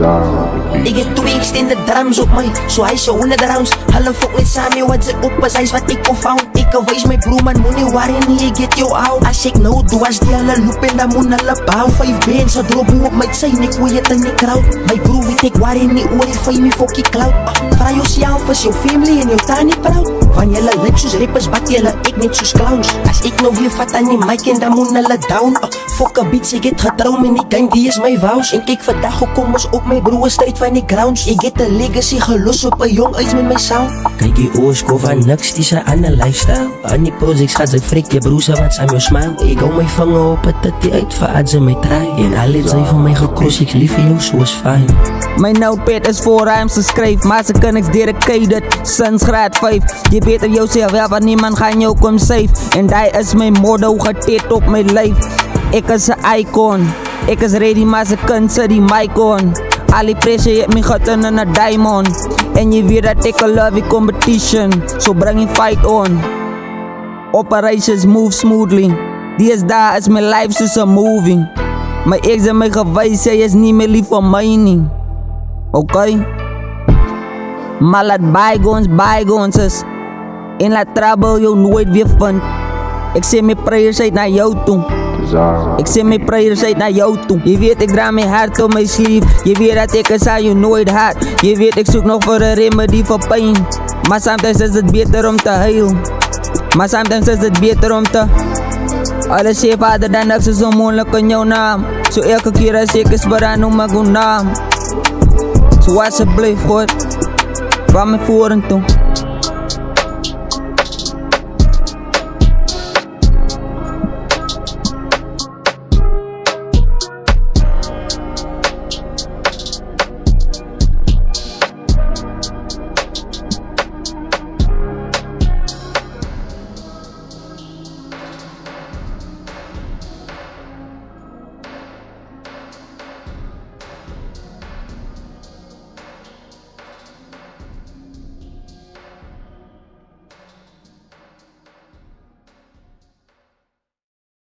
Ik heb 2 extended drums op my, so hy se 100 rounds. Hulle fok net saam mee wat ze op is, hy's wat ek kon found. Ek wys my broer man, moenie worry nie, ek get jou out. As ek nou doe, as die hulle loop en dan moet hulle bouw. 5 bands, so drop op my sy, ek gooi het in die crowd. My broer weet ek worry nie, oor die fame, fokkie cloud. Vra jouself, is jou family en jou tannie proud? Van julle lyk soos rappers, bak julle ek net soos clowns. As ek nou weer vat aan die mic en dan moet hulle down. Fok a beats, ek het getrou met die gang, die is my vows. En kyk vandag, hoe kom ons op my broer straight van die grounds. Ek het 'n legacy gelos op 'n jong uit met my sound. Kyk die oorskof van niks, die se ander lifestyle. Aan die projects gaat sy freak, je broer se wat saam jou smile. Ek hou my vinger op het dit uit, vir as sy my try. En al het sy van my gekos, ek lief vir jou soos fijn. My notepad is voor rhymes geskryf, maar se kan ek dedicated sinds graad 5. Jy beter jouself wel, want niemand gaan jou kom save. En die is my motto, getet op my lyf. Ek is 'n icon, ek is ready, maar se kan sit die mic on. Al die pressure het my geturn in 'n diamond. En jy weet dat ek love die competition, so bring die fight on. Operations move smoothly, dies daar is my life soos 'n movie. My ex en my gewys, sy is nie meer lief vir my nie. Okay? Maar laat bygones is. En laat trouble jou nooit weer vind. Ek sê my prayers uit na jou toe. Ek sê my prayers uit na jou toe. Jy weet ek dra my hart op my sleeve. Jy weet dat ek is aan jou nooit haat. Jy weet ek soek nog vir 'n remedy vir pyn. Maar sometimes is dit beter om te huil. Maar sometimes is dit beter om te. Alles sê vader dan niks is onmoontlik in jou naam. So elke keer as ek is bara noem ek jou naam. So asseblief God, van my vorentoe.